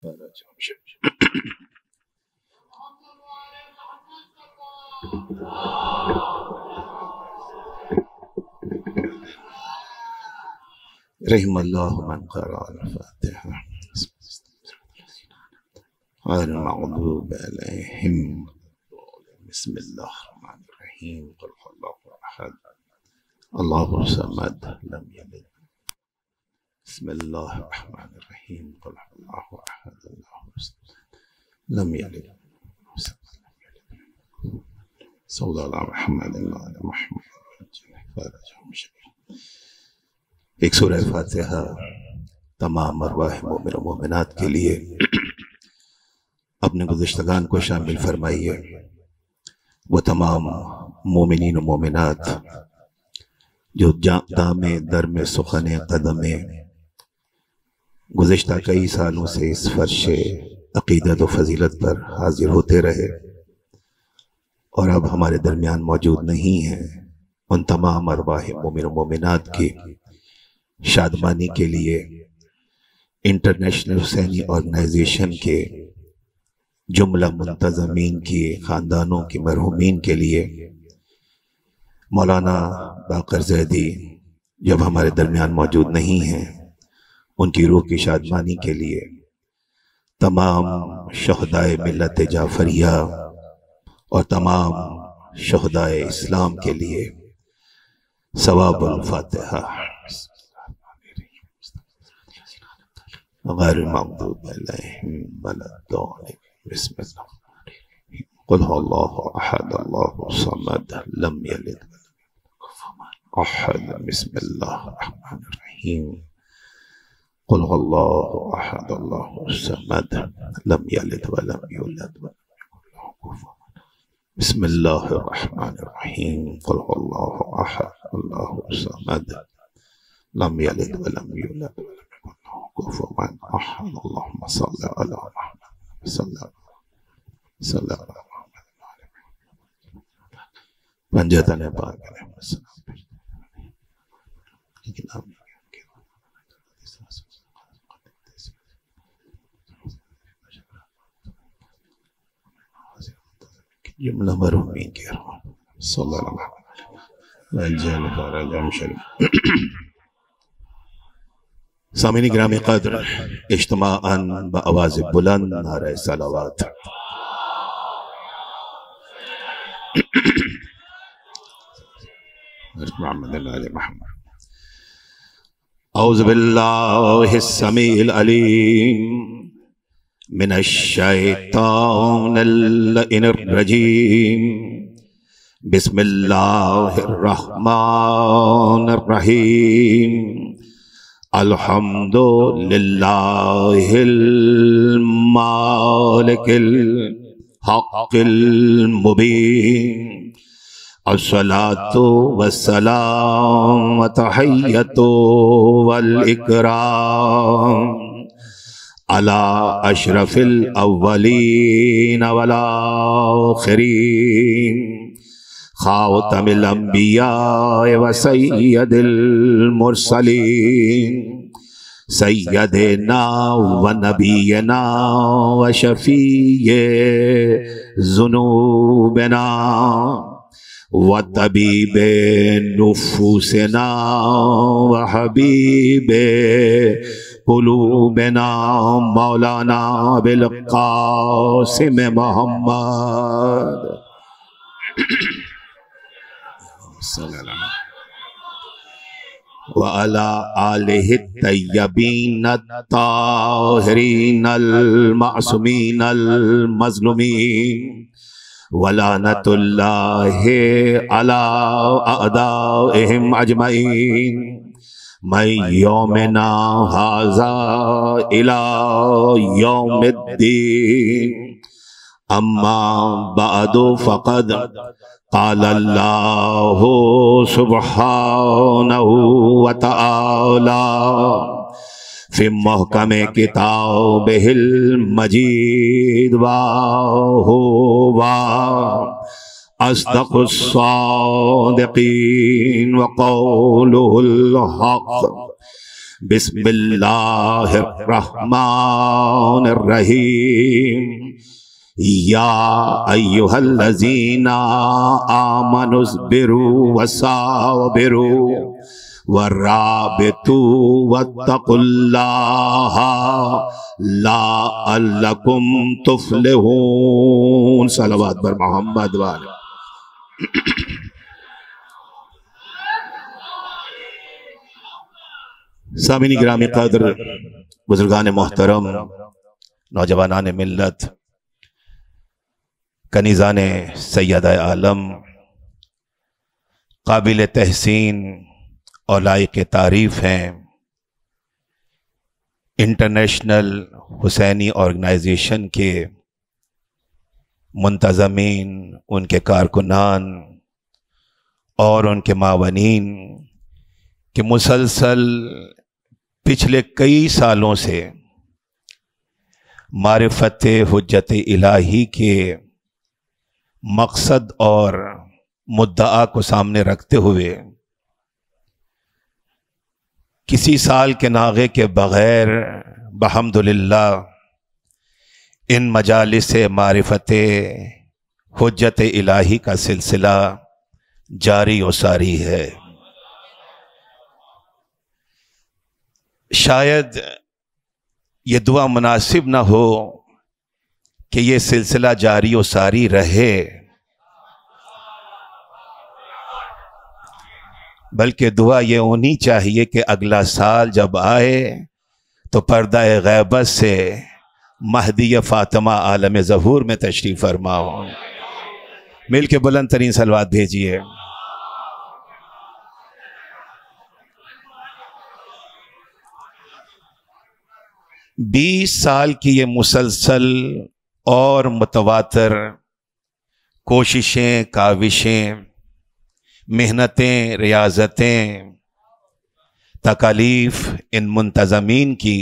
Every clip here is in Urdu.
رحم اللہ من قرأ الفاتحہ غیر المغضوب علیہم بسم اللہ الرحمن الرحیم قل هو اللہ احد اللہ الصمد لم یلد بسم اللہ الرحمن الرحیم قل هو اللہ احد اللہ الصمد لم یلد صلی اللہ علیہ محمد علی محمد. ایک سورہ فاتحہ تمام ارواح مومن و مومنات کے لیے اپنے گزشتگان کو شامل فرمائیے. وہ تمام مومنین و مومنات جو دام در میں سخن قدم گزشتہ کئی سالوں سے اس فرش عقیدت و فضیلت پر حاضر ہوتے رہے اور اب ہمارے درمیان موجود نہیں ہیں، ان تمام ارواح مومن و مومنات کی شادمانی کے لیے انٹرنیشنل حسینی آرگنائزیشن کے جملہ منتظمین کی خاندانوں کی مرحومین کے لیے مولانا باقر زیدی جب ہمارے درمیان موجود نہیں ہیں، ان کی روح کی شادمانی کے لیے تمام شہدائے ملت جعفریہ اور تمام شہدائے اسلام کے لیے ثواب الفاتحہ غیر المغضوب علیہم ولا الضالین. بسم اللہ قل هو اللہ احد اللہ الصمد لم یلد احد. بسم اللہ الرحمن الرحیم قل هو اللہ احد اللہ الصمد لم یلد ولم یولد ولم یکن له کفوا احد. بسم اللہ الرحمن الرحیم قل هو اللہ احد اللہ الصمد لم یلد ولم یولد ولم یکن له کفوا احد. اللہم صل علی محمد صلی اللہ علیہ محمد. پنجتن پاک علیہ السلام. جملہ مرحومین کی ارواح صلی اللہ علیہ وسلم. سامعین گرامی قدر، اجتماعاً بآواز بلند نعرہ صلوات. اعوذ باللہ السمیع العلیم من الشیطان اللعین الرجیم. بسم اللہ الرحمن الرحیم. الحمد للہ المالک الحق المبین. الصلاة والسلام وتحیۃ والاکرام علی اشرف الاولین والآخرین خاتم الانبیاء وسید المرسلین سیدنا و نبینا و شفیع ذنوبنا و طبیب نفوسنا و حبیب قلوبنا مولانا بالقاسم محمد وعلى آلہ الطیبین الطاہرین المعصومین المظلومین ولعنۃ اللہ علی اعدائہم اجمعین من یومنا ھذا الی یوم الدین. اما بعد فقد قال اللہ سبحانہ وتعالی فی محکم کتابہ المجید وَهُوَ أصدق الصادقین وقولہ الحق بسم اللہ الرحمن الرحیم یا ایھا الذین آمنوا اصبروا وصابروا ورابطوا واتقوا اللہ لعلکم تفلحون۔ صلوات بر محمد والے۔ سامعین گرامی قدر، بزرگان محترم، نوجوانان ملت، کنیزان سیدہ عالم، قابل تحسین اور لائق تعریف ہیں انٹرنیشنل حسینی آرگنائزیشن کے منتظمین، ان کے کارکنان اور ان کے معاونین کہ مسلسل پچھلے کئی سالوں سے معرفت حجت الہی کے مقصد اور مدعا کو سامنے رکھتے ہوئے کسی سال کے ناغے کے بغیر بحمدللہ ان مجالس معرفت حجت الہی کا سلسلہ جاری و ساری ہے۔ شاید یہ دعا مناسب نہ ہو کہ یہ سلسلہ جاری و ساری رہے، بلکہ دعا یہ ہونی چاہیے کہ اگلا سال جب آئے تو پردہ غیبت سے مہدی فاطمہ عالم ظہور میں تشریف فرماؤ۔ مل کے بلند ترین صلوات بھیجیے۔ بیس سال کی یہ مسلسل اور متواتر کوششیں، کاوشیں، محنتیں، ریاضتیں، تکالیف ان منتظمین کی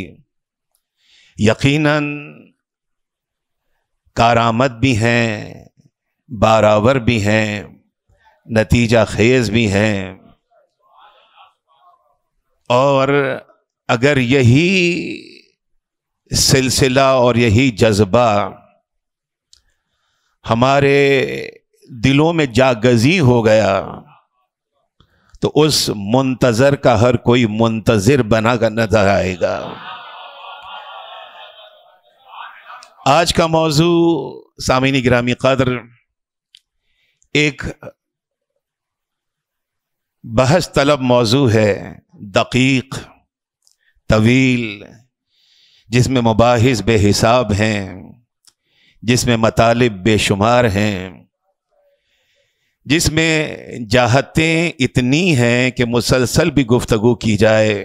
یقیناً کارآمد بھی ہیں، بارآور بھی ہیں، نتیجہ خیز بھی ہیں، اور اگر یہی سلسلہ اور یہی جذبہ ہمارے دلوں میں جاگزی ہو گیا تو اس منتظر کا ہر کوئی منتظر بنا کر نظر آئے گا۔ آج کا موضوع سامعین گرامی قدر ایک بحث طلب موضوع ہے، دقیق، طویل، جس میں مباحث بے حساب ہیں، جس میں مطالب بے شمار ہیں، جس میں جہتیں اتنی ہیں کہ مسلسل بھی گفتگو کی جائے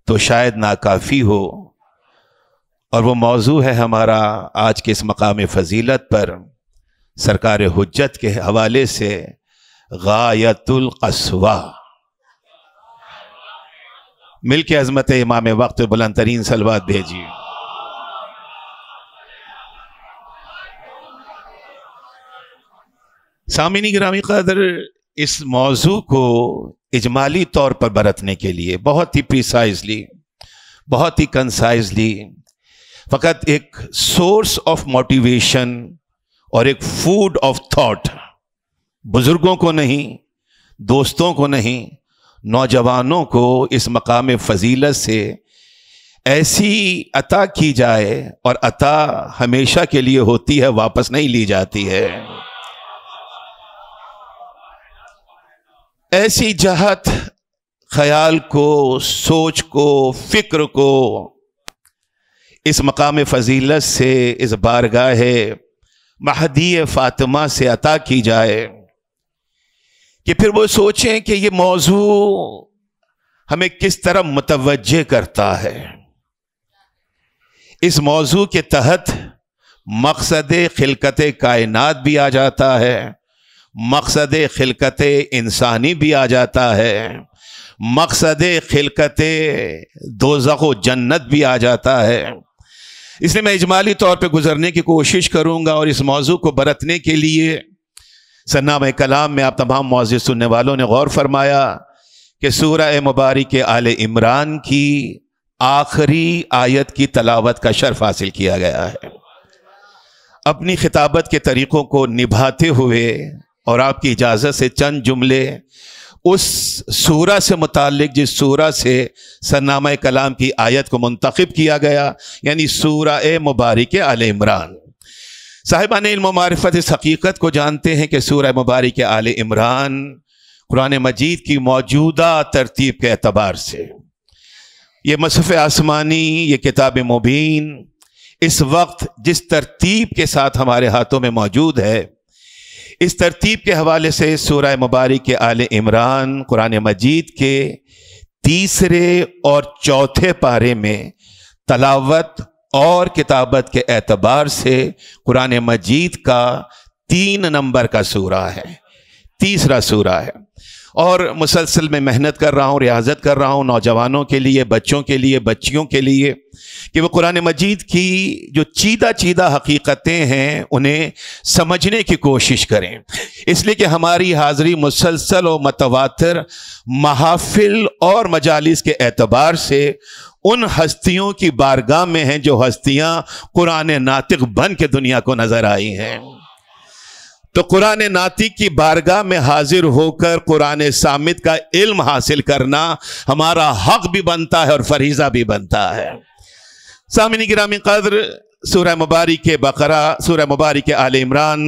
تو شاید ناکافی ہو، اور وہ موضوع ہے ہمارا آج کے اس مقام فضیلت پر سرکار حجت کے حوالے سے غایت القصویٰ۔ مل کے عظمت امام وقت بلند ترین صلوات بھیجیے۔ سامعین گرامی قدر، اس موضوع کو اجمالی طور پر برتنے کے لیے بہت ہی پریسائزلی، بہت ہی کنسائزلی، فقط ایک سورس آف موٹیویشن اور ایک فوڈ آف تھاٹ، بزرگوں کو نہیں، دوستوں کو نہیں، نوجوانوں کو اس مقام فضیلت سے ایسی عطا کی جائے، اور عطا ہمیشہ کے لیے ہوتی ہے، واپس نہیں لی جاتی ہے۔ ایسی جہت، خیال کو، سوچ کو، فکر کو اس مقام فضیلت سے، اس بارگاہ مہدی فاطمہ سے عطا کی جائے کہ پھر وہ سوچیں کہ یہ موضوع ہمیں کس طرح متوجہ کرتا ہے۔ اس موضوع کے تحت مقصد خلقت کائنات بھی آ جاتا ہے، مقصد خلقت انسانی بھی آ جاتا ہے، مقصد خلقت دوزخ و جنت بھی آ جاتا ہے۔ اس لیے میں اجمالی طور پہ گزرنے کی کوشش کروں گا، اور اس موضوع کو برتنے کے لیے سرنامہ کلام میں آپ تمام معزز سننے والوں نے غور فرمایا کہ سورہ مبارک آل عمران کی آخری آیت کی تلاوت کا شرف حاصل کیا گیا ہے۔ اپنی خطابت کے طریقوں کو نبھاتے ہوئے اور آپ کی اجازت سے چند جملے اس سورہ سے متعلق جس سورہ سے سرنامہ کلام کی آیت کو منتخب کیا گیا، یعنی سورہ مبارک آل عمران۔ صاحبان علم و معرفت اس حقیقت کو جانتے ہیں کہ سورہ مبارک آل عمران قرآن مجید کی موجودہ ترتیب کے اعتبار سے، یہ مصحف آسمانی، یہ کتاب مبین اس وقت جس ترتیب کے ساتھ ہمارے ہاتھوں میں موجود ہے، اس ترتیب کے حوالے سے سورہ مبارک آل عمران قرآن مجید کے تیسرے اور چوتھے پارے میں تلاوت اور کتابت کے اعتبار سے قرآن مجید کا 3 نمبر کا سورہ ہے، تیسرا سورہ ہے۔ اور مسلسل میں محنت کر رہا ہوں، ریاضت کر رہا ہوں نوجوانوں کے لیے، بچوں کے لیے، بچیوں کے لیے، کہ وہ قرآن مجید کی جو چیدہ حقیقتیں ہیں انہیں سمجھنے کی کوشش کریں، اس لیے کہ ہماری حاضری مسلسل و متواتر محافل اور مجالس کے اعتبار سے ان ہستیوں کی بارگاہ میں ہیں جو ہستیاں قرآن ناطق بن کے دنیا کو نظر آئی ہیں۔ تو قرآن ناطق کی بارگاہ میں حاضر ہو کر قرآن صامت کا علم حاصل کرنا ہمارا حق بھی بنتا ہے اور فریضہ بھی بنتا ہے۔ سامعین گرامی قدر، سورہ مبارک بقرہ، سورہ مبارک آل عمران،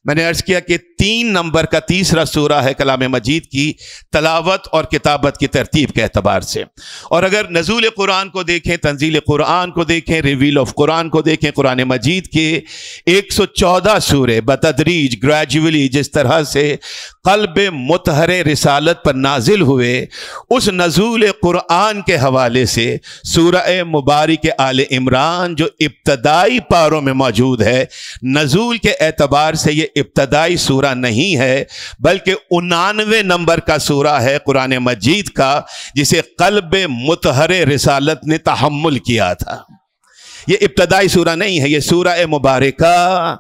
میں نے عرض کیا کہ 3 نمبر کا تیسرا سورہ ہے کلام مجید کی تلاوت اور کتابت کی ترتیب کے اعتبار سے۔ اور اگر نزول قرآن کو دیکھیں، تنزیل قرآن کو دیکھیں، ریویل آف قرآن کو دیکھیں، قرآن مجید کے 114 سورے بتدریج گریجولی جس طرح سے قلب مطہر رسالت پر نازل ہوئے، اس نزول قرآن کے حوالے سے سورہ مبارک آل عمران جو ابتدائی پاروں میں موجود ہے، نزول کے اعتبار سے یہ ابتدائی سورہ نہیں ہے بلکہ 99 نمبر کا سورہ ہے قرآن مجید کا، جسے قلب مطہر رسالت نے تحمل کیا تھا۔ یہ ابتدائی سورہ نہیں ہے، یہ سورہ مبارکہ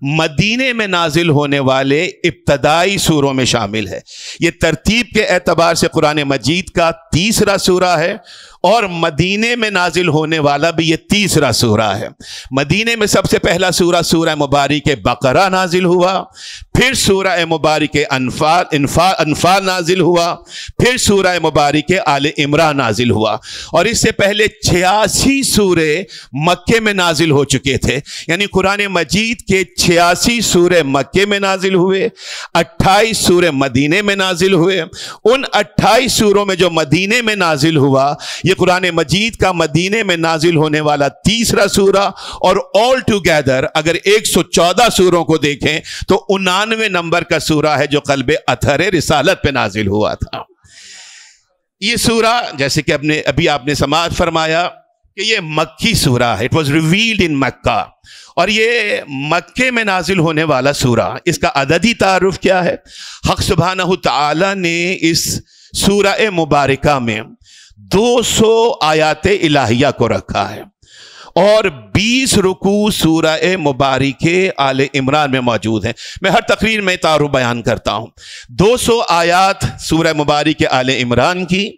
مدینے میں نازل ہونے والے ابتدائی سوروں میں شامل ہے۔ یہ ترتیب کے اعتبار سے قرآن مجید کا تیسرا سورہ ہے اور مدینے میں نازل ہونے والا بھی یہ تیسرا سورہ ہے۔ مدینے میں سب سے پہلا سورہ سورہ مبارک بقرہ نازل ہوا، پھر سورہ مبارک انفال نازل ہوا، پھر سورہ مبارک آل عمران نازل ہوا، اور اس سے پہلے 86 سورے مکے میں نازل ہو چکے تھے۔ یعنی قرآن مجید کے 86 سورے مکے میں نازل ہوئے، 28 سورے مدینے میں نازل ہوئے۔ ان 28 سوروں میں جو مدینے میں نازل ہوا، یہ قرآن مجید کا مدینے میں نازل ہونے والا تیسرا سورہ، اور آل ٹوگیدر اگر 114 سوروں کو دیکھیں تو 99 نمبر کا سورہ ہے جو قلب اطہر رسالت پہ نازل ہوا تھا۔ یہ سورہ جیسے کہ ابھی آپ نے سماعت فرمایا کہ یہ مکی سورہ ہے، اٹ واز ریویلڈ ان مکہ، اور یہ مکے میں نازل ہونے والا سورہ۔ اس کا عددی تعارف کیا ہے؟ حق سبحانہ تعالی نے اس سورہ مبارکہ میں 200 آیات الہیہ کو رکھا ہے، اور 20 رکوع سورہ مبارک آل عمران میں موجود ہیں۔ میں ہر تقریر میں تعارف بیان کرتا ہوں۔ 200 آیات سورہ مبارک آل عمران کی،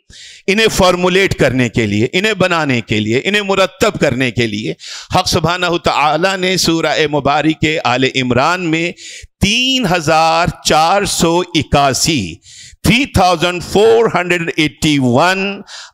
انہیں فارمولیٹ کرنے کے لیے، انہیں بنانے کے لیے، انہیں مرتب کرنے کے لیے حق سبحانہ تعالی نے سورہ مبارک آل عمران میں 3481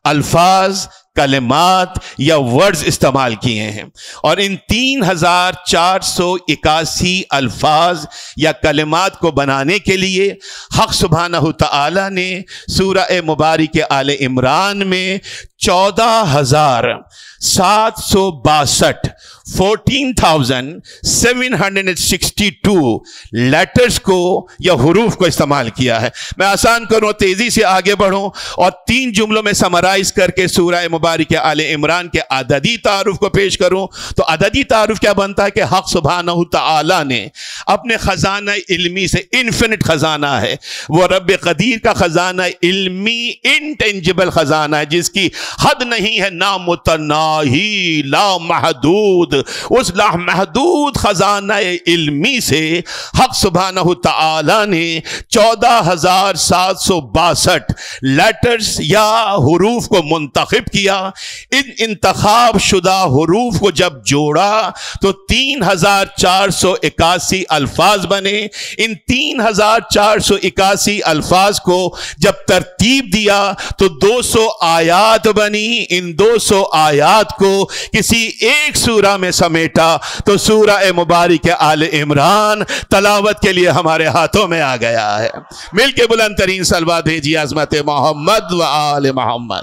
الفاظ، کلمات یا ورڈز استعمال کیے ہیں، اور ان 3481 الفاظ یا کلمات کو بنانے کے لیے حق سبحانہ تعالی نے سورہ مبارک آل عمران میں 14,762 لیٹرز کو یا حروف کو استعمال کیا ہے۔ میں آسان کروں، تیزی سے آگے بڑھوں اور 3 جملوں میں سمرائز کر کے سورہ مبارک آل عمران کے عددی تعارف کو پیش کروں تو عددی تعارف کیا بنتا ہے کہ حق سبحانہ تعالی نے اپنے خزانہ علمی سے، انفینٹ خزانہ ہے وہ، رب قدیر کا خزانہ علمی انٹینجبل خزانہ ہے جس کی حد نہیں ہے نامتناہی لا محدود، اس لا محدود خزانہ علمی سے حق سبحانہ تعالی نے 14,762 لیٹرز یا حروف کو منتخب کیا۔ ان انتخاب شدہ حروف کو جب جوڑا تو 3,481 الفاظ بنے۔ ان 3,481 الفاظ کو جب ترتیب دیا تو 200 آیات بنی۔ ان 200 آیات کو کسی ایک سورہ میں سمیٹا تو سورہ مبارک آل عمران تلاوت کے لیے ہمارے ہاتھوں میں آ گیا ہے۔ مل کے بلند ترین صلوات بھیجیے عظمت محمد و آل محمد۔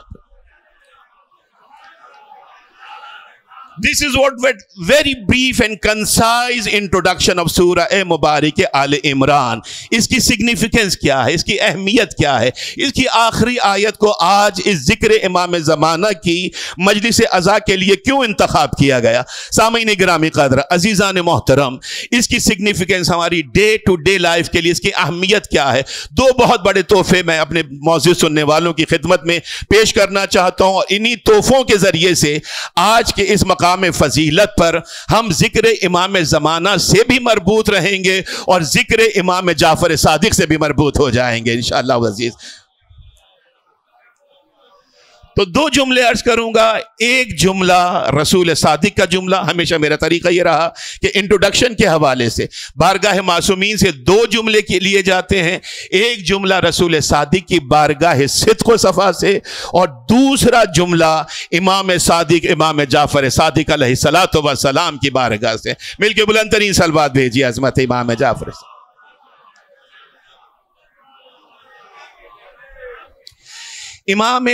This is what very brief and concise introduction of سورہ مبارک آل عمران۔ اس کی سگنیفیکنس کیا ہے، اس کی اہمیت کیا ہے، اس کی آخری آیت کو آج اس ذکر امام زمانہ کی مجلس عزا کے لیے کیوں انتخاب کیا گیا؟ سامعین گرامی قدر، عزیزان محترم، اس کی سگنیفیکنس ہماری ڈے ٹو ڈے لائف کے لیے اس کی اہمیت کیا ہے؟ دو بہت بڑے تحفے میں اپنے معزز سننے والوں کی خدمت میں پیش کرنا چاہتا ہوں، اور انہی تحفوں کے ذریعے سے آج کے اس مقام فضیلت پر ہم ذکر امام زمانہ سے بھی مربوط رہیں گے اور ذکر امام جعفر صادق سے بھی مربوط ہو جائیں گے انشاءاللہ عزیز۔ تو دو جملے عرض کروں گا۔ ایک جملہ رسول صادق کا جملہ، ہمیشہ میرا طریقہ یہ رہا کہ انٹروڈکشن کے حوالے سے بارگاہ معصومین سے دو جملے کے لیے جاتے ہیں۔ ایک جملہ رسول صادق کی بارگاہ صدق و صفا سے، اور دوسرا جملہ امام صادق امام جعفر صادق علیہ الصلوۃ والسلام کی بارگاہ سے۔ مل کے بلند ترین صلوات بھیجیے عظمت امام جعفر سے۔ امام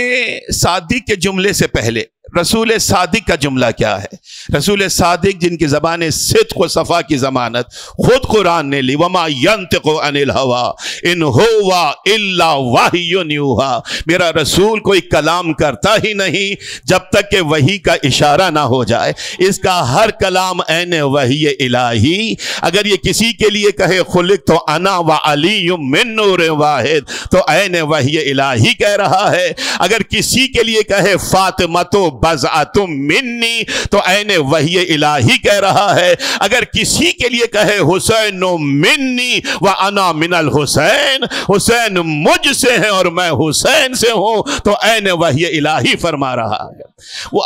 صادق کے جملے سے پہلے رسول صادق کا جملہ کیا ہے؟ رسول صادق جن کی زبان صدق و صفا کی ضمانت خود قرآن نے لی، وما ينطق عن الهوى ان هو الا وحی یوحی، میرا رسول کوئی کلام کرتا ہی نہیں جب تک کہ وحی کا اشارہ نہ ہو جائے۔ اس کا ہر کلام عین وحی الہی۔ اگر یہ کسی کے لیے کہے خلقت انا وعلی من نور واحد تو عین وحی الہی کہہ رہا ہے۔ اگر کسی کے لیے کہے فاطمہ تو بضعۃ منی تو عین وحی الہی کہہ رہا ہے۔ اگر کسی کے لیے کہے حسین منی وانا من الحسین، حسین مجھ سے ہے اور میں حسین سے ہوں، تو عین وحی الہی فرما رہا ہے۔ وہ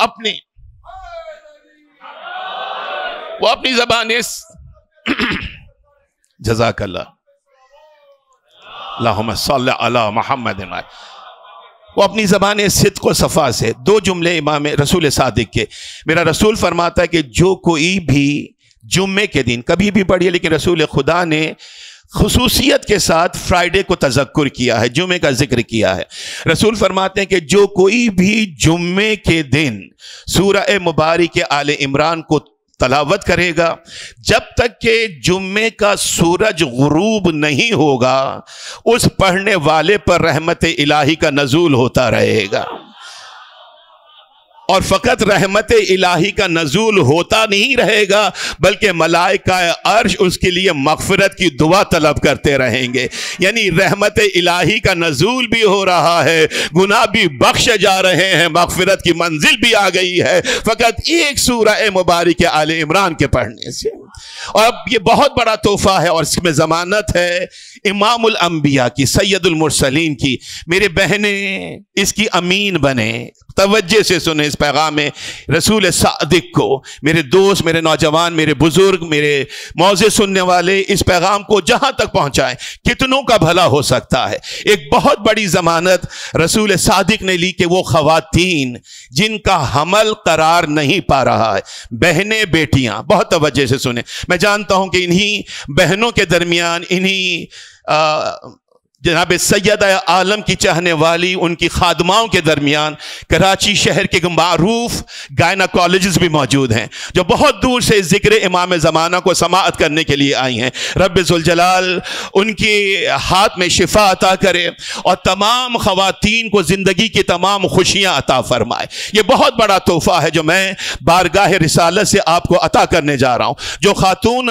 اپنی زبان جزاک اللہ اللہم صلی علی محمد، وہ اپنی زبان صدق و صفا سے دو جملے امام رسول صادق کے، میرا رسول فرماتا ہے کہ جو کوئی بھی جمعے کے دن، کبھی بھی پڑھیے لیکن رسول خدا نے خصوصیت کے ساتھ فرائیڈے کو تذکر کیا ہے، جمعے کا ذکر کیا ہے۔ رسول فرماتے ہیں کہ جو کوئی بھی جمعے کے دن سورہ مبارک آل عمران کو تلاوت کرے گا، جب تک کہ جمعے کا سورج غروب نہیں ہوگا اس پڑھنے والے پر رحمت الہی کا نزول ہوتا رہے گا۔ اور فقط رحمت الہی کا نزول ہوتا نہیں رہے گا بلکہ ملائکہ عرش اس کے لیے مغفرت کی دعا طلب کرتے رہیں گے۔ یعنی رحمت الہی کا نزول بھی ہو رہا ہے، گناہ بھی بخشے جا رہے ہیں، مغفرت کی منزل بھی آ گئی ہے فقط ایک سورہ مبارک آل عمران کے پڑھنے سے۔ اور اب یہ بہت بڑا تحفہ ہے اور اس میں ضمانت ہے امام الانبیاء کی، سید المرسلین کی۔ میرے بہنیں اس کی امین بنے، توجہ سے سنیں اس پیغام رسول صادق کو۔ میرے دوست، میرے نوجوان، میرے بزرگ، میرے معزز سننے والے، اس پیغام کو جہاں تک پہنچائیں، کتنوں کا بھلا ہو سکتا ہے۔ ایک بہت بڑی ضمانت رسول صادق نے لی کہ وہ خواتین جن کا حمل قرار نہیں پا رہا ہے، بہنیں، بیٹیاں، بہت توجہ سے سنیں۔ میں جانتا ہوں کہ انہی بہنوں کے درمیان، انہی جناب سیدہ عالم کی چاہنے والی ان کی خادماؤں کے درمیان کراچی شہر کے معروف گائناکالوجسٹ بھی موجود ہیں جو بہت دور سے ذکر امام زمانہ کو سماعت کرنے کے لیے آئی ہیں۔ رب ذوالجلال ان کے ہاتھ میں شفا عطا کرے اور تمام خواتین کو زندگی کی تمام خوشیاں عطا فرمائے۔ یہ بہت بڑا تحفہ ہے جو میں بارگاہ رسالت سے آپ کو عطا کرنے جا رہا ہوں۔ جو خاتون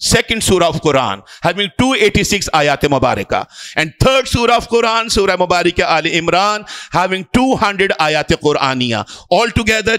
second surah of Quran, having 286 ayat mubaraka, and third surah of Quran, surah mubaraka Al Imran, having 200 ayat Quraniya. Altogether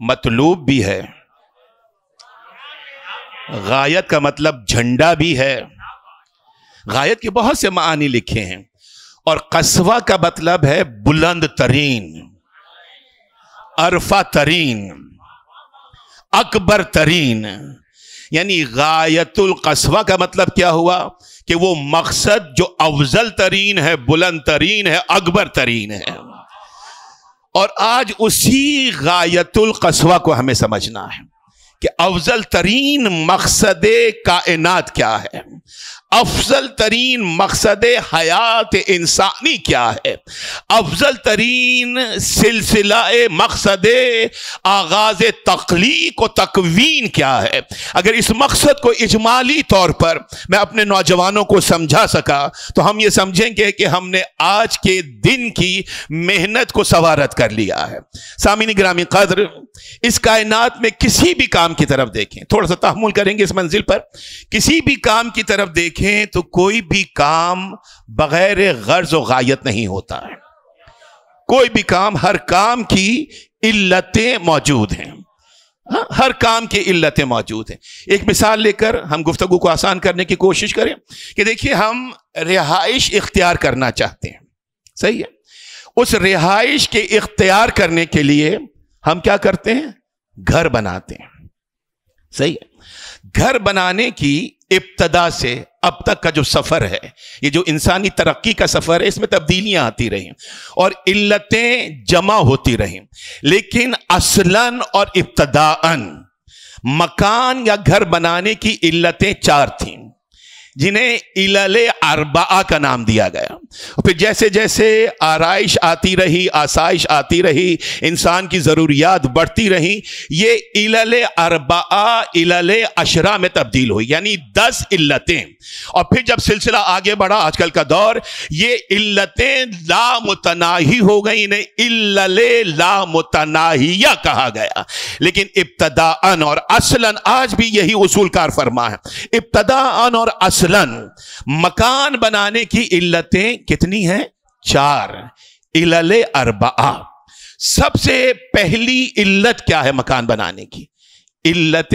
مطلوب بھی ہے، غایت کا مطلب جھنڈا بھی ہے، غایت کے بہت سے معانی لکھے ہیں، اور قصوہ کا مطلب ہے بلند ترین، عرفہ ترین، اکبر ترین. یعنی غایت القصوہ کا مطلب کیا ہوا کہ وہ مقصد جو افضل ترین ہے، بلند ترین ہے، اکبر ترین ہے. اور آج اسی غایت القصوہ کو ہمیں سمجھنا ہے کہ افضل ترین مقصد کائنات کیا ہے، افضل ترین مقصد حیات انسانی کیا ہے، افضل ترین سلسلہ مقصد آغاز تخلیق و تکوین کیا ہے. اگر اس مقصد کو اجمالی طور پر میں اپنے نوجوانوں کو سمجھا سکا تو ہم یہ سمجھیں گے کہ ہم نے آج کے دن کی محنت کو سوارت کر لیا ہے. سامعین گرامی قدر، اس کائنات میں کسی بھی کام کی طرف دیکھیں، تھوڑا سا تحمل کریں گے اس منزل پر، کسی بھی کام کی طرف دیکھیں تو کوئی بھی کام بغیر غرض و غایت نہیں ہوتا ہے. کوئی بھی کام، ہر کام کی علتیں موجود ہیں، ہر کام کی علتیں موجود ہیں. ایک مثال لے کر ہم گفتگو کو آسان کرنے کی کوشش کریں کہ دیکھیے، ہم رہائش اختیار کرنا چاہتے ہیں، صحیح ہے؟ اس رہائش کے اختیار کرنے کے لیے ہم کیا کرتے ہیں؟ گھر بناتے ہیں، صحیح ہے؟ گھر بنانے کی ابتدا سے اب تک کا جو سفر ہے، یہ جو انسانی ترقی کا سفر ہے، اس میں تبدیلیاں آتی رہیں اور علتیں جمع ہوتی رہیں، لیکن اصلاً اور ابتداءً مکان یا گھر بنانے کی علتیں 4 تھیں، جنہیں علل اربعہ کا نام دیا گیا. پھر جیسے جیسے آرائش آتی رہی، آسائش آتی رہی، انسان کی ضروریات بڑھتی رہیں، یہ علل اربعہ علل عشرہ میں تبدیل ہوئی، یعنی 10 علتیں. اور پھر جب سلسلہ آگے بڑھا، آج کل کا دور، یہ علتیں لا متناہی ہو گئی، انہیں علل لا متناہیہ کہا گیا. لیکن ابتداءً اور اصلاً آج بھی یہی اصول کار فرما ہے. ابتداءً اور اصلاً مکان بنانے کی علتیں کتنی ہیں؟ 4 علل اربعہ. سب سے پہلی علت کیا ہے مکان بنانے کی؟ علت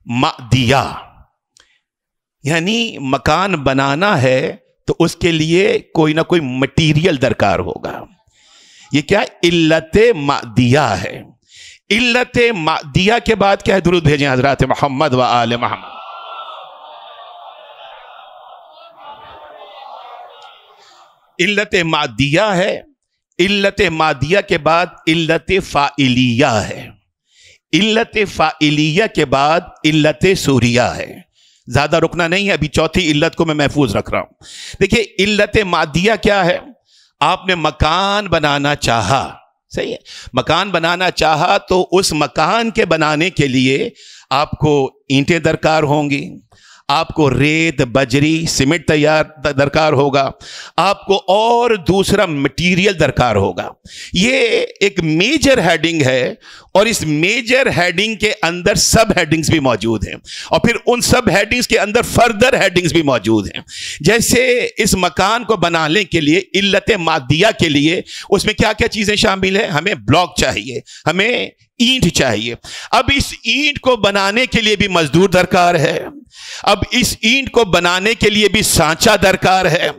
مادیہ، یعنی مکان بنانا ہے تو اس کے لیے کوئی نہ کوئی مٹیریل درکار ہوگا. یہ کیا علت مادیہ ہے. علت مادیہ کے بعد کیا ہے؟ درود بھیجیں حضرات محمد و آل محمد. علت مادیہ ہے. علت مادیہ کے بعد علت فاعلیہ ہے. علت فاعلیہ کے بعد علت سوریہ ہے. زیادہ رکنا نہیں ہے، ابھی چوتھی علت کو میں محفوظ رکھ رہا ہوں. دیکھیے، علت مادیہ کیا ہے؟ آپ نے مکان بنانا چاہا، صحیح ہے؟ مکان بنانا چاہا تو اس مکان کے بنانے کے لیے آپ کو اینٹیں درکار ہوں گی، آپ کو ریت، بجری، سیمنٹ تیار درکار ہوگا، آپ کو اور دوسرا مٹیریل درکار ہوگا. یہ ایک میجر ہیڈنگ ہے، اور اس میجر ہیڈنگ کے اندر سب ہیڈنگز بھی موجود ہیں، اور پھر ان سب ہیڈنگز کے اندر فردر ہیڈنگز بھی موجود ہیں. جیسے اس مکان کو بنانے کے لیے، علت مادیہ کے لیے، اس میں کیا کیا چیزیں شامل ہیں؟ ہمیں بلاک چاہیے، ہمیں اینٹ چاہیے. اب اس اینٹ کو بنانے کے لیے بھی مزدور درکار ہے، اب اس اینٹ کو بنانے کے لیے بھی سانچہ درکار ہے،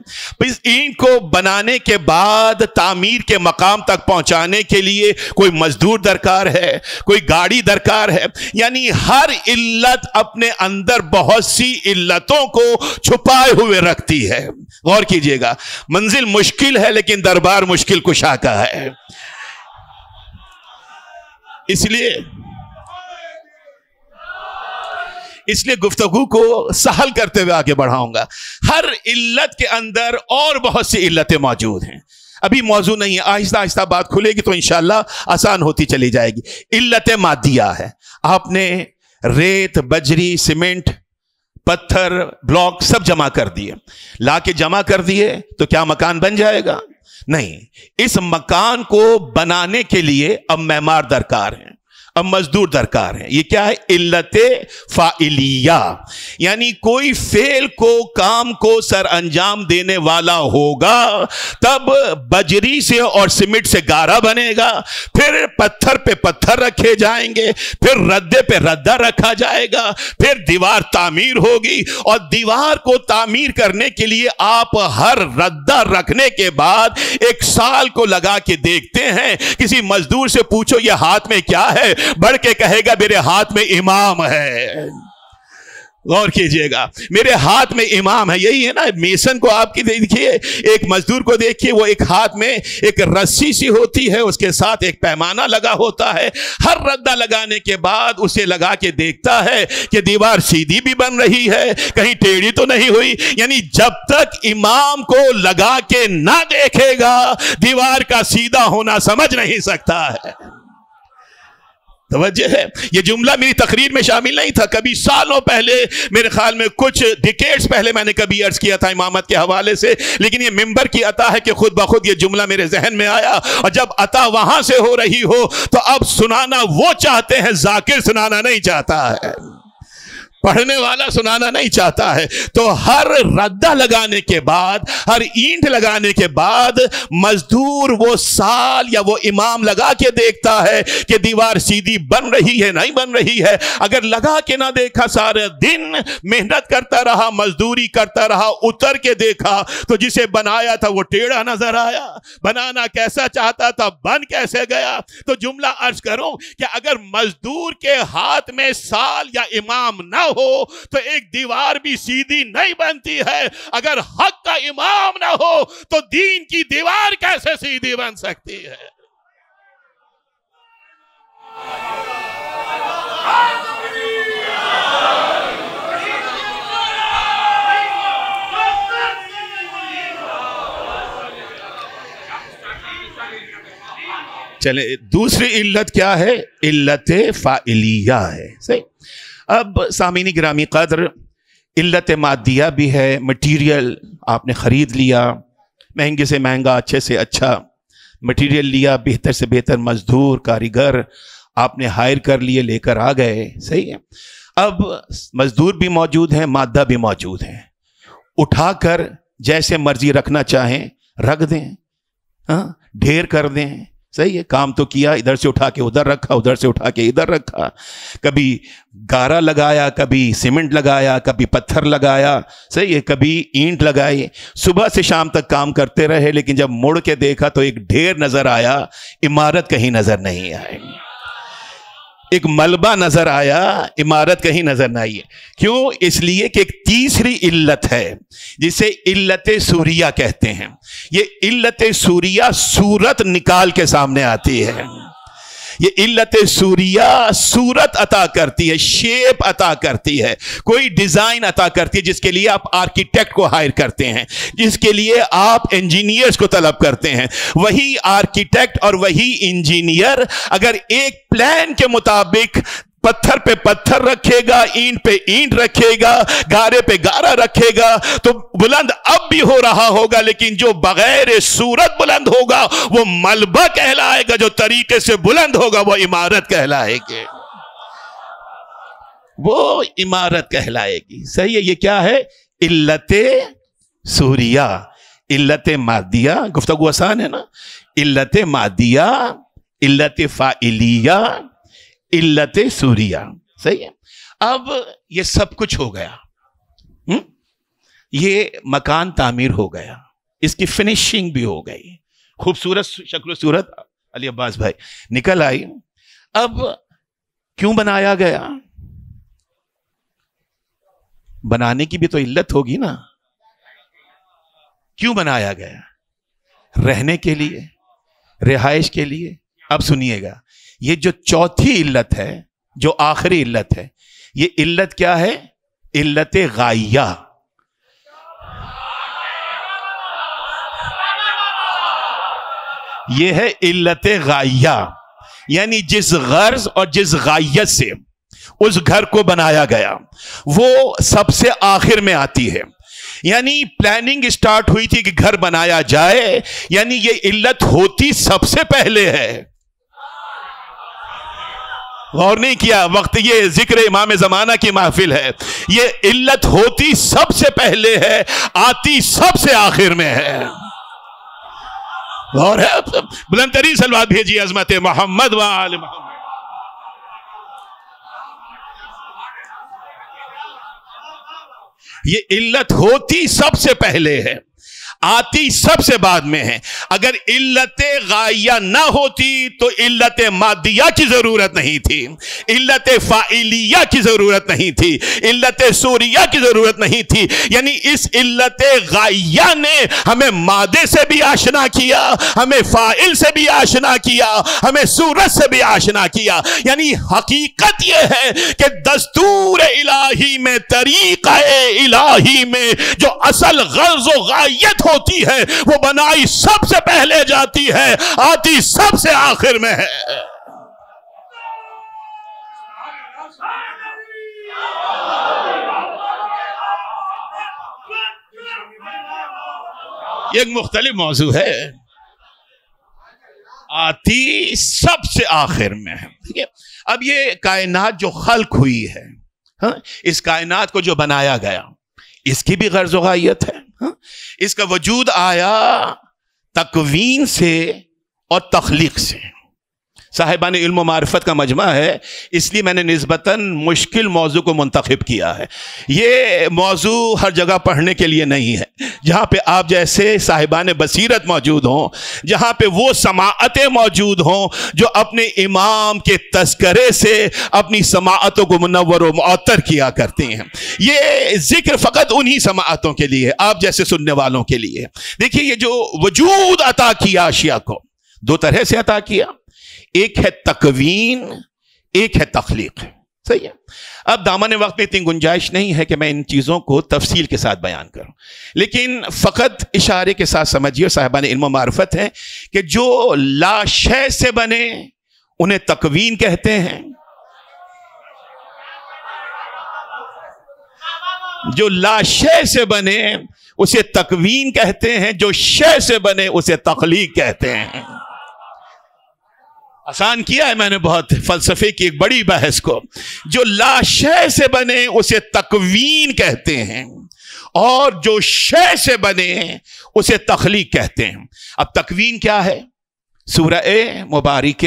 اس اینٹ کو بنانے کے بعد تعمیر کے مقام تک پہنچانے کے لیے کوئی مزدور درکار ہے، کوئی گاڑی درکار ہے. یعنی ہر علت اپنے اندر بہت سی علتوں کو چھپائے ہوئے رکھتی ہے. غور کیجئے گا، منزل مشکل ہے لیکن دربار مشکل کشا کا ہے. اس لیے گفتگو کو سہل کرتے ہوئے آگے بڑھاؤں گا. ہر علت کے اندر اور بہت سی علتیں موجود ہیں. ابھی موضوع نہیں ہے، آہستہ آہستہ بات کھلے گی تو انشاءاللہ آسان ہوتی چلی جائے گی. علت مادیہ ہے، آپ نے ریت، بجری، سیمنٹ، پتھر، بلاک سب جمع کر دیے، لا کے جمع کر دیے تو کیا مکان بن جائے گا؟ نہیں. اس مکان کو بنانے کے لیے اب معمار درکار ہیں، اب مزدور درکار ہے. یہ کیا ہے؟ علت فاعلیہ، یعنی کوئی فعل کو، کام کو سر انجام دینے والا ہوگا تب بجری سے اور سیمنٹ سے گارا بنے گا، پھر پتھر پہ پتھر رکھے جائیں گے، پھر ردے پہ ردہ رکھا جائے گا، پھر دیوار تعمیر ہوگی. اور دیوار کو تعمیر کرنے کے لیے آپ ہر ردہ رکھنے کے بعد 1 سال کو لگا کے دیکھتے ہیں. کسی مزدور سے پوچھو یہ ہاتھ میں کیا ہے، بڑھ کے کہے گا میرے ہاتھ میں امام ہے. غور کیجئے گا، میرے ہاتھ میں امام ہے. یہی ہے نا میسن کو آپ کی دیکھیے، ایک مزدور کو دیکھیے، وہ ایک ہاتھ میں ایک رسی سی ہوتی ہے، اس کے ساتھ ایک پیمانہ لگا ہوتا ہے. ہر ردہ لگانے کے بعد اسے لگا کے دیکھتا ہے کہ دیوار سیدھی بھی بن رہی ہے، کہیں ٹیڑھی تو نہیں ہوئی. یعنی جب تک امام کو لگا کے نہ دیکھے گا دیوار کا سیدھا ہونا سمجھ نہیں سکتا ہے. توجہ ہے، یہ جملہ میری تقریر میں شامل نہیں تھا. کبھی سالوں پہلے، میرے خیال میں کچھ ڈیکیڈز پہلے میں نے کبھی عرض کیا تھا امامت کے حوالے سے، لیکن یہ ممبر کی عطا ہے کہ خود بخود یہ جملہ میرے ذہن میں آیا. اور جب عطا وہاں سے ہو رہی ہو تو اب سنانا وہ چاہتے ہیں، ذاکر سنانا نہیں چاہتا ہے، پڑھنے والا سنانا نہیں چاہتا ہے. تو ہر ردہ لگانے کے بعد، ہر اینٹ لگانے کے بعد مزدور وہ سال یا وہ امام لگا کے دیکھتا ہے کہ دیوار سیدھی بن رہی ہے نہیں بن رہی ہے. اگر لگا کے نہ دیکھا، سارے دن محنت کرتا رہا، مزدوری کرتا رہا، اتر کے دیکھا تو جسے بنایا تھا وہ ٹیڑھا نظر آیا، بنانا کیسا چاہتا تھا بن کیسے گیا. تو جملہ عرض کروں کہ اگر مزدور کے ہاتھ میں سال یا امام نہ ہو تو ایک دیوار بھی سیدھی نہیں بنتی ہے. اگر حق کا امام نہ ہو تو دین کی دیوار کیسے سیدھی بن سکتی ہے؟ چلے دوسری علت کیا ہے؟ علت فاعلیہ ہے. صحیح. اب سامعین گرامی قدر، علت مادیہ بھی ہے. مٹیریل آپ نے خرید لیا، مہنگے سے مہنگا، اچھے سے اچھا مٹیریل لیا، بہتر سے بہتر مزدور کاریگر آپ نے ہائر کر لیے، لے کر آ گئے. صحیح ہے. اب مزدور بھی موجود ہیں، مادہ بھی موجود ہیں. اٹھا کر جیسے مرضی رکھنا چاہیں رکھ دیں، ڈھیر کر دیں. صحیح ہے. کام تو کیا، ادھر سے اٹھا کے ادھر رکھا، ادھر سے اٹھا کے ادھر رکھا، کبھی گارا لگایا، کبھی سیمنٹ لگایا، کبھی پتھر لگایا. صحیح ہے. کبھی اینٹ لگائی. صبح سے شام تک کام کرتے رہے، لیکن جب مڑ کے دیکھا تو ایک ڈھیر نظر آیا، عمارت کہیں نظر نہیں آئی. ایک ملبہ نظر آیا، عمارت کہیں نظر نہ آئی. کیوں؟ اس لیے کہ ایک تیسری علت ہے جسے علت سوریہ کہتے ہیں. یہ علت سوریہ صورت نکال کے سامنے آتی ہے. یہ علت سوریہ صورت عطا کرتی ہے، شیپ عطا کرتی ہے، کوئی ڈیزائن عطا کرتی ہے جس کے لیے آپ آرکیٹیکٹ کو ہائر کرتے ہیں، جس کے لیے آپ انجینئرز کو طلب کرتے ہیں. وہی آرکیٹیکٹ اور وہی انجینئر اگر ایک پلان کے مطابق پتھر پہ پتھر رکھے گا، اینٹ پہ اینٹ رکھے گا، گارے پہ گارا رکھے گا تو بلند اب بھی ہو رہا ہوگا، لیکن جو بغیر صورت بلند ہوگا وہ ملبہ کہلائے گا، جو طریقے سے بلند ہوگا وہ عمارت کہلائے گی، وہ عمارت کہلائے گی. صحیح ہے. یہ کیا ہے؟ علت سوریہ، علت مادیہ. گفتگو آسان ہے نا. علت مادیہ، علت فاعلیہ، علت سوریہ. صحیح ہے. اب یہ سب کچھ ہو گیا، یہ مکان تعمیر ہو گیا، اس کی فنیشنگ بھی ہو گئی، خوبصورت شکل و صورت علی عباس بھائی نکل آئی. اب کیوں بنایا گیا؟ بنانے کی بھی تو علت ہوگی نا. کیوں بنایا گیا؟ رہنے کے لیے، رہائش کے لیے. اب سنیے گا، یہ جو چوتھی علت ہے، جو آخری علت ہے، یہ علت کیا ہے؟ علت غائیہ. یہ ہے علت غائیہ، یعنی جس غرض اور جس غائیت سے اس گھر کو بنایا گیا وہ سب سے آخر میں آتی ہے. یعنی پلاننگ سٹارٹ ہوئی تھی کہ گھر بنایا جائے، یعنی یہ علت ہوتی سب سے پہلے ہے. غور نہیں کیا؟ وقت یہ ذکر امام زمانہ کی محفل ہے، یہ علت ہوتی سب سے پہلے ہے، آتی سب سے آخر میں ہے. غور ہے؟ بلند ترین صلوات بھیجیے عظمت محمد و آل محمد. یہ علت ہوتی سب سے پہلے ہے، آتی سب سے بعد میں ہے. اگر علت غائیہ نہ ہوتی تو علت مادیہ کی ضرورت نہیں تھی، علت فاعلیہ کی ضرورت نہیں تھی، علت سوریہ کی ضرورت نہیں تھی. یعنی اس علت غائیہ نے ہمیں مادے سے بھی آشنا کیا، ہمیں فاعل سے بھی آشنا کیا، ہمیں صورت سے بھی آشنا کیا. یعنی حقیقت یہ ہے کہ دستور الہی میں، طریقہ الہی میں جو اصل غرض و غایت ہوتی ہے وہ بنائی سب سے پہلے جاتی ہے، آتی سب سے آخر میں ہے. یہ ایک مختلف موضوع ہے، آتی سب سے آخر میں ہے. اب یہ کائنات جو خلق ہوئی ہے، اس کائنات کو جو بنایا گیا، اس کی بھی غرض و غایت ہے. اس کا وجود آیا تکوین سے اور تخلیق سے. صاحبان علم و معرفت کا مجمع ہے، اس لیے میں نے نسبتاً مشکل موضوع کو منتخب کیا ہے. یہ موضوع ہر جگہ پڑھنے کے لیے نہیں ہے. جہاں پہ آپ جیسے صاحبان بصیرت موجود ہوں، جہاں پہ وہ سماعتیں موجود ہوں جو اپنے امام کے تذکرے سے اپنی سماعتوں کو منور و معطر کیا کرتے ہیں. یہ ذکر فقط انہی سماعتوں کے لیے، آپ جیسے سننے والوں کے لیے. دیکھیے، یہ جو وجود عطا کیا اشیاء کو، دو طرح سے عطا کیا. ایک ہے تکوین، ایک ہے تخلیق. صحیح ہے. اب دامن وقت میں اتنی گنجائش نہیں ہے کہ میں ان چیزوں کو تفصیل کے ساتھ بیان کروں، لیکن فقط اشارے کے ساتھ سمجھیے، صاحبان علم و معرفت ہیں کہ جو لا شے سے بنے انہیں تکوین کہتے ہیں، جو لا شے سے بنے اسے تکوین کہتے ہیں، جو شے سے بنے اسے تخلیق کہتے ہیں. آسان کیا ہے میں نے بہت فلسفے کی ایک بڑی بحث کو. جو لا شے سے بنے اسے تکوین کہتے ہیں، اور جو شے سے بنے اسے تخلیق کہتے ہیں. اب تکوین کیا ہے؟ سورہ مبارک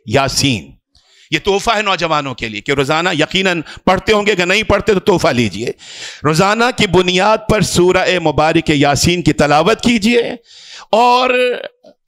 یاسین. یہ تحفہ ہے نوجوانوں کے لیے کہ روزانہ یقیناً پڑھتے ہوں گے، کہ نہیں پڑھتے تو تحفہ لیجئے. روزانہ کی بنیاد پر سورہ مبارک یاسین کی تلاوت کیجئے، اور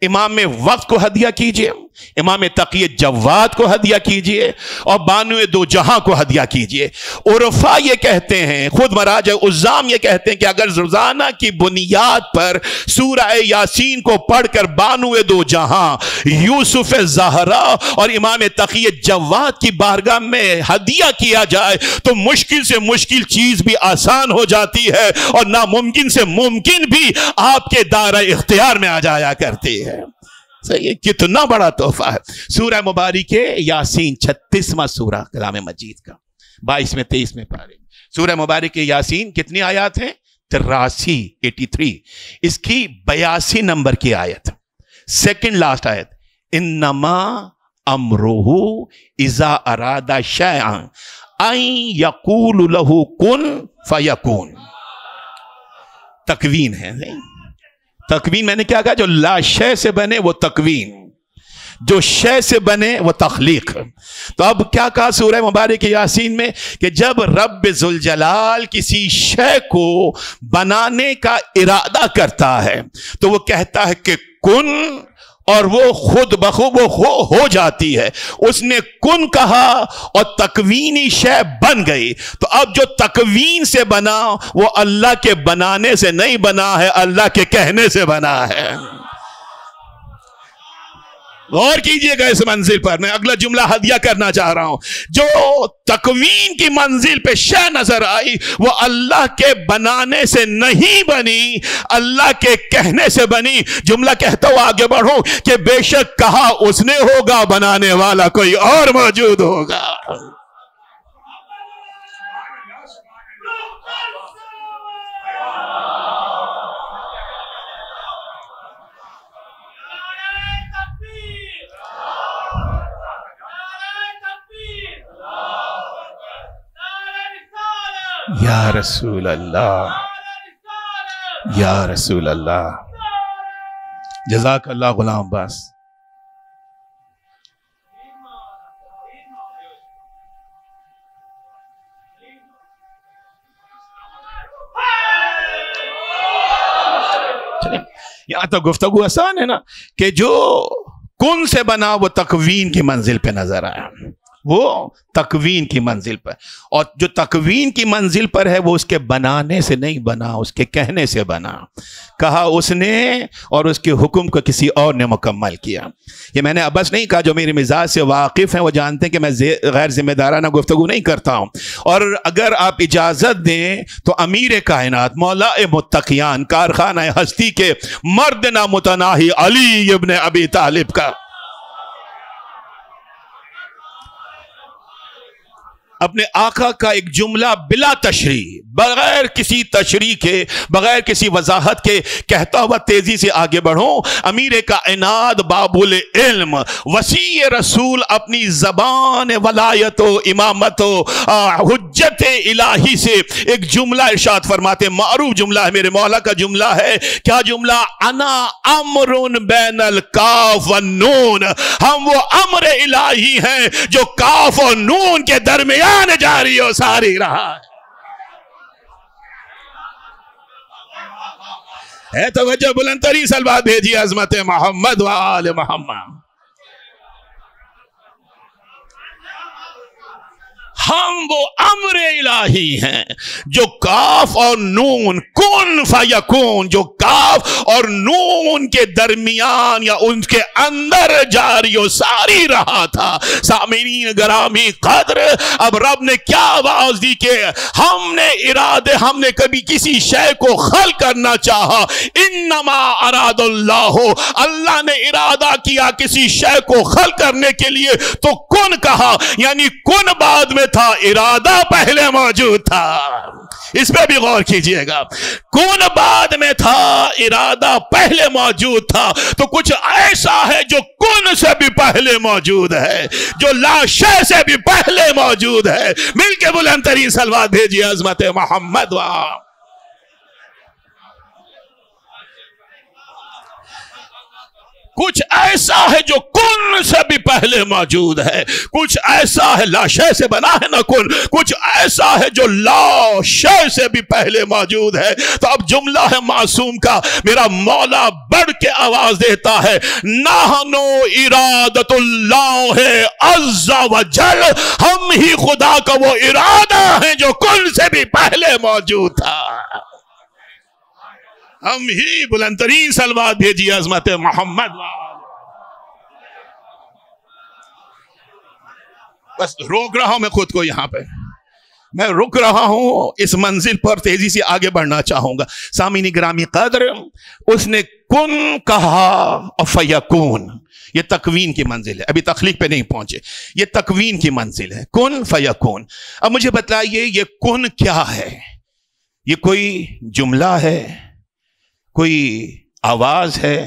امام وقت کو ہدیہ کیجئے، امام تقی جواد کو ہدیہ کیجئے، اور بانو دو جہاں کو ہدیہ کیجئے. عرفا یہ کہتے ہیں، خود مراجع عزام یہ کہتے ہیں کہ اگر روزانہ کی بنیاد پر سورہ یاسین کو پڑھ کر بانو دو جہاں یوسف زہرا اور امام تقی جواد کی بارگاہ میں ہدیہ کیا جائے تو مشکل سے مشکل چیز بھی آسان ہو جاتی ہے، اور ناممکن سے ممکن بھی آپ کے دائرہ اختیار میں آ جایا کرتی ہے. یہ کتنا بڑا تحفہ ہے. سورہ مبارک یاسین 36واں سورہ کلام مجید کا، 22 میں 23 میں پارے. سورہ مبارک یاسین کتنی آیات ہیں؟ 83. اس کی 82 نمبر کی آیت، سیکنڈ لاسٹ آیت. انما امرہ اذا اراد شیئا ان یقول لہ کن فیکون. تکوین ہے. تکوین میں نے کیا کہا؟ جو لا شے سے بنے وہ تکوین، جو شے سے بنے وہ تخلیق. تو اب کیا کہا سورہ مبارک یاسین میں کہ جب رب ذوالجلال کسی شے کو بنانے کا ارادہ کرتا ہے تو وہ کہتا ہے کہ کن، اور وہ خود بخود وہ ہو جاتی ہے. اس نے کن کہا اور تکوینی شے بن گئی. تو اب جو تکوین سے بنا وہ اللہ کے بنانے سے نہیں بنا ہے، اللہ کے کہنے سے بنا ہے. غور کیجئے گا اس منزل پر. میں اگلا جملہ ہدیہ کرنا چاہ رہا ہوں. جو تکوین کی منزل پہ شے نظر آئی وہ اللہ کے بنانے سے نہیں بنی، اللہ کے کہنے سے بنی. جملہ کہتا ہوں آگے بڑھوں کہ بے شک کہا اس نے ہوگا، بنانے والا کوئی اور موجود ہوگا. یا رسول اللہ، یا رسول اللہ، جزاک اللہ غلام عباس۔ یہاں تو گفتگو آسان ہے نا، کہ جو کن سے بنا وہ تکوین کی منزل پہ نظر آیا، وہ تکوین کی منزل پر، اور جو تکوین کی منزل پر ہے وہ اس کے بنانے سے نہیں بنا، اس کے کہنے سے بنا، کہا اس نے اور اس کے حکم کو کسی اور نے مکمل کیا۔ یہ میں نے ابس نہیں کہا، جو میرے مزاج سے واقف ہیں وہ جانتے ہیں کہ میں غیر ذمہ دارانہ گفتگو نہیں کرتا ہوں، اور اگر آپ اجازت دیں تو امیر کائنات مولا متقیان کارخانہ ہستی کے مرد نامتناہی علی ابن ابی طالب کا اپنے آقا کا ایک جملہ بلا تشریح، بغیر کسی تشریح کے، بغیر کسی وضاحت کے کہتا ہوا تیزی سے آگے بڑھوں۔ امیر کائنات باب العلم وسیع رسول اپنی زبان ولایت و امامت و حجت الہی سے ایک جملہ ارشاد فرماتے، معروف جملہ ہے، میرے مولا کا جملہ ہے۔ کیا جملہ؟ انا امر بین الکاف والنون، ہم وہ امر الہی ہیں جو کاف اور نون کے درمیان جاری و ساری رہا ہے۔ توجہ بلند ترین سلوات بھیجیے عظمت محمد و آل محمد۔ ہم وہ امر الہی ہیں جو کاف اور نون، کن فیکون، جو کاف اور نون کے درمیان یا ان کے اندر جاری و ساری رہا تھا۔ سامعین گرامی قدر، اب رب نے کیا آواز دی کہ ہم نے کبھی کسی شے کو خلق کرنا چاہا، انما اراد اللہ، اللہ نے ارادہ کیا کسی شے کو خلق کرنے کے لیے تو کن کہا، یعنی کن بعد میں تھا، ارادہ پہلے موجود تھا۔ اس پہ بھی غور کیجئے گا، کون بعد میں تھا، ارادہ پہلے موجود تھا۔ تو کچھ ایسا ہے جو کون سے بھی پہلے موجود ہے، جو لا شے سے بھی پہلے موجود ہے۔ مل کے بلند ترین صلوات بھیجیے عظمت محمد و کچھ ایسا ہے جو کن سے بھی پہلے موجود ہے، کچھ ایسا ہے لا شے سے بنا ہے نہ کن، کچھ ایسا ہے جو لا شے سے بھی پہلے موجود ہے۔ تو اب جملہ ہے معصوم کا، میرا مولا بڑھ کے آواز دیتا ہے، نحن ارادت اللہ عز و جل، ہم ہی خدا کا وہ ارادہ ہے جو کن سے بھی پہلے موجود تھا۔ ہم ہی بلند ترین صلوات بھیجیے عظمت محمد۔ بس روک رہا ہوں میں خود کو، یہاں پہ میں رک رہا ہوں، اس منزل پر تیزی سے آگے بڑھنا چاہوں گا۔ سامعین گرامی قدر، اس نے کن کہا اور فیکون، یہ تکوین کی منزل ہے، ابھی تخلیق پہ نہیں پہنچے، یہ تکوین کی منزل ہے، کن فیکون۔ اب مجھے بتائیے یہ کن کیا ہے؟ یہ کوئی جملہ ہے، کوئی آواز ہے،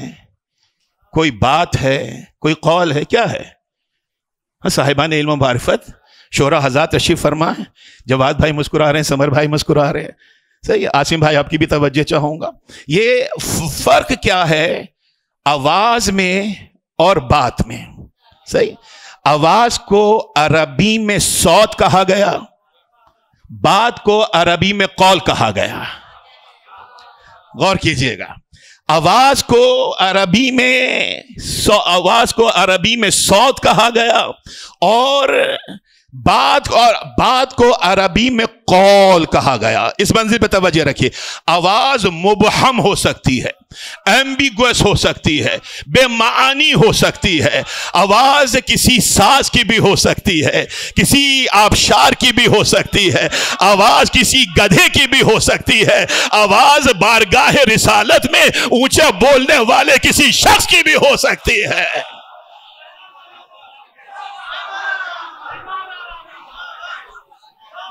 کوئی بات ہے، کوئی قول ہے، کیا ہے؟ صاحبان علم و معرفت شعراء حضرات تشریف فرما ہے، جواد بھائی مسکرا رہے ہیں، سمر بھائی مسکرا رہے ہیں، صحیح ہے، عاصم بھائی آپ کی بھی توجہ چاہوں گا۔ یہ فرق کیا ہے آواز میں اور بات میں؟ صحیح، آواز کو عربی میں صوت کہا گیا، بات کو عربی میں قول کہا گیا۔ غور کیجئے گا، آواز کو عربی میں صوت کہا گیا، اور بات کو عربی میں قول کہا گیا۔ اس منزل پہ توجہ رکھیے، آواز مبہم ہو سکتی ہے، ایمبیگوس ہو سکتی ہے، بے معنی ہو سکتی ہے، آواز کسی ساز کی بھی ہو سکتی ہے، کسی آبشار کی بھی ہو سکتی ہے، آواز کسی گدھے کی بھی ہو سکتی ہے، آواز بارگاہ رسالت میں اونچا بولنے والے کسی شخص کی بھی ہو سکتی ہے۔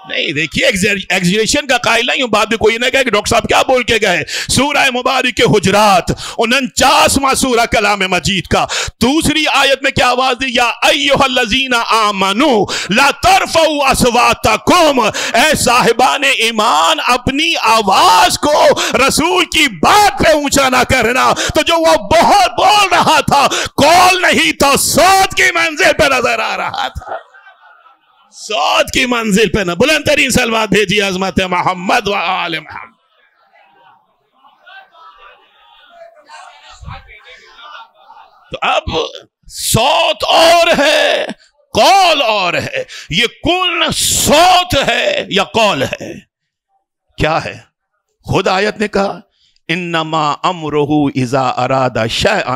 نہیں دیکھیے ایگزیجریشن کا قائل نہیں ہوں، بعد میں کوئی نہ کہے کہ ڈاکٹر صاحب کیا بول کے گئے. سورہ مبارک حجرات 49واں سورہ کلام مجید کا دوسری آیت میں کیا آواز دی؟ یا ایھا الذین آمنوا لا ترفعوا اصواتکم، اے صاحبان ایمان اپنی آواز کو رسول کی بات پہ اونچا نہ کرنا. تو جو وہ بہت بول رہا تھا کال نہیں تو صوت کی منزل پہ نظر آ رہا تھا، صوت کی منزل پہ نہ. بلند ترین سلوات بھیجی عظمت محمد و آل محمد. تو اب صوت اور ہے قول اور ہے. یہ کن صوت ہے یا قول ہے؟ کیا ہے؟ خود آیت نے کہا انما امرہ اذا اراد شیئا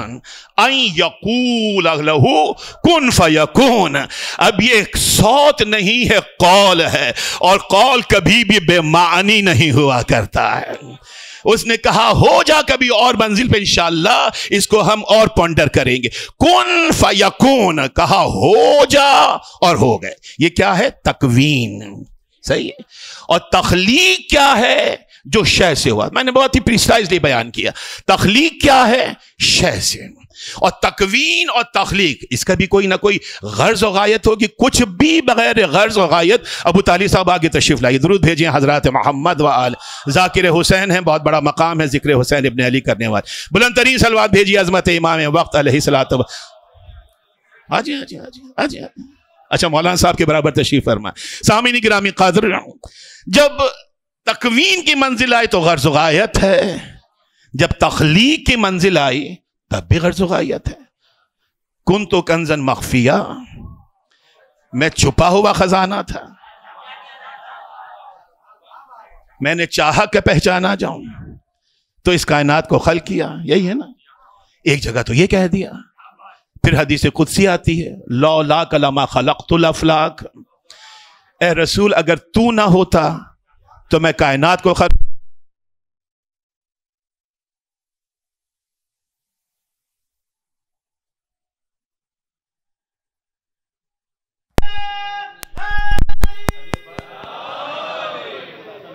ان یقول لہ کن فیکون. اب یہ صوت نہیں ہے قول ہے، اور قول کبھی بھی بے معنی نہیں ہوا کرتا ہے. اس نے کہا ہو جا کبھی اور منزل پہ انشاءاللہ اس کو ہم اور پونڈر کریں گے. کن فیکون کہا ہو جا اور ہو گئے. یہ کیا ہے؟ تکوین. صحیح ہے. اور تخلیق کیا ہے؟ جو شے سے ہوا. میں نے بہت ہی پریسائزلی بیان کیا. تخلیق کیا ہے؟ شے سے. اور تکوین اور تخلیق اس کا بھی کوئی نہ کوئی غرض و غایت ہوگی. کچھ بھی بغیر غرض و غایت. ابو طالب صاحب آگے تشریف لائیے. درود بھیجیں حضرات محمد و آل. ذاکر حسین ہیں، بہت بڑا مقام ہے ذکر حسین ابن علی کرنے والے. بلند ترین صلوات بھیجیے عظمت امام وقت علیہ الصلوۃ. آجی آجی آجی آجی. اچھا مولانا صاحب کے برابر تشریف فرمائیں. سامعین گرامی قادر، جب تکوین کی منزل آئی تو غرض و غایت ہے، جب تخلیق کی منزل آئی تب بھی غرض و غایت ہے. کنت کنزا مخفیہ، میں چھپا ہوا خزانہ تھا، میں نے چاہا کہ پہچانا جاؤں تو اس کائنات کو خلق کیا. یہی ہے نا. ایک جگہ تو یہ کہہ دیا، پھر حدیث قدسی آتی ہے لولاک لما خلقت الافلاک. اے رسول اگر تو نہ ہوتا تو میں کائنات کو خلق.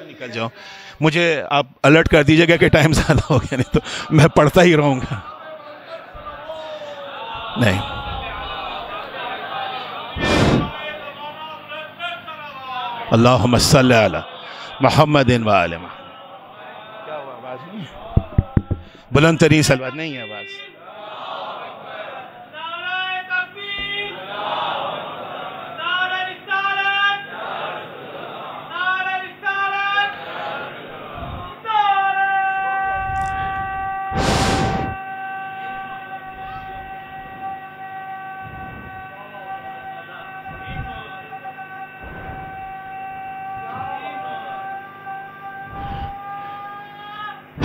نکل جاؤ، مجھے آپ الرٹ کر دیجئے گا کہ ٹائم زیادہ ہو گیا، نہیں تو میں پڑھتا ہی رہوں گا. نہیں اللہم صلی علی محمد و آل محمد. کیا ہوا؟ آواز نہیں؟ بلند ترین سلوات نہیں ہے آواز.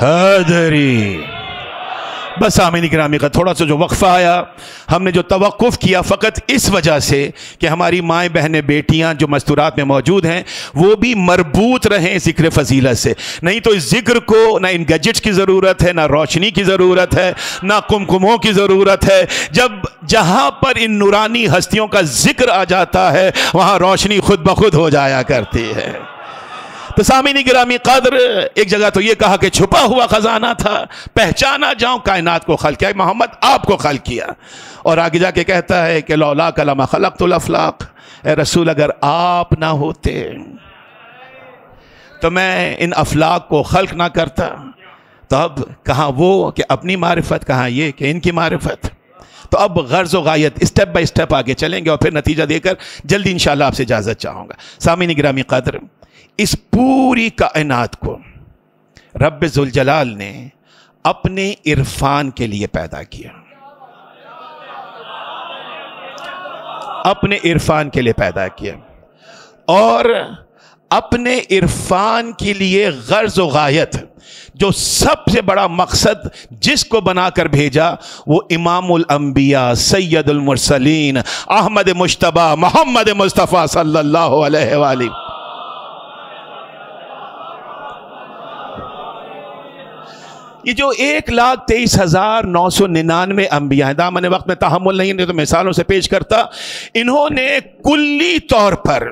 حاضری. بس آمین گرامی کا تھوڑا سا جو وقفہ آیا، ہم نے جو توقف کیا فقط اس وجہ سے کہ ہماری مائیں بہنیں بیٹیاں جو مستورات میں موجود ہیں وہ بھی مربوط رہیں ذکر فضیلت سے. نہیں تو اس ذکر کو نہ ان گیجٹس کی ضرورت ہے، نہ روشنی کی ضرورت ہے، نہ کمکموں کی ضرورت ہے. جب جہاں پر ان نورانی ہستیوں کا ذکر آ جاتا ہے وہاں روشنی خود بخود ہو جایا کرتی ہے. تو سامعین گرامی قدر، ایک جگہ تو یہ کہا کہ چھپا ہوا خزانہ تھا، پہچانا جاؤں کائنات کو خلق کیا. محمد آپ کو خلق کیا. اور آگے جا کے کہتا ہے کہ لولاک لما خلقت الافلاق. اے رسول اگر آپ نہ ہوتے تو میں ان افلاق کو خلق نہ کرتا. تو اب کہاں وہ کہ اپنی معرفت، کہاں یہ کہ ان کی معرفت. تو اب غرض و غایت اسٹیپ بائی اسٹیپ آگے چلیں گے اور پھر نتیجہ دے کر جلدی انشاءاللہ آپ سے اجازت چاہوں گا. سامعین گرامی قدر، اس پوری کائنات کو رب ذوالجلال نے اپنے عرفان کے لیے پیدا کیا. اپنے عرفان کے لیے پیدا کیا، اور اپنے عرفان کے لیے غرض و غایت جو سب سے بڑا مقصد جس کو بنا کر بھیجا وہ امام الانبیاء سید المرسلین احمد مجتبی محمد مصطفیٰ صلی اللہ علیہ وآلہ. یہ جو 1,23,999 انبیاء ہیں، دامن وقت میں تحمل نہیں تو مثالوں سے پیش کرتا. انہوں نے کلی طور پر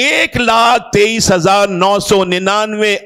1,23,999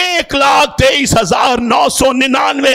1,23,999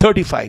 35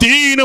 3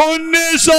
1900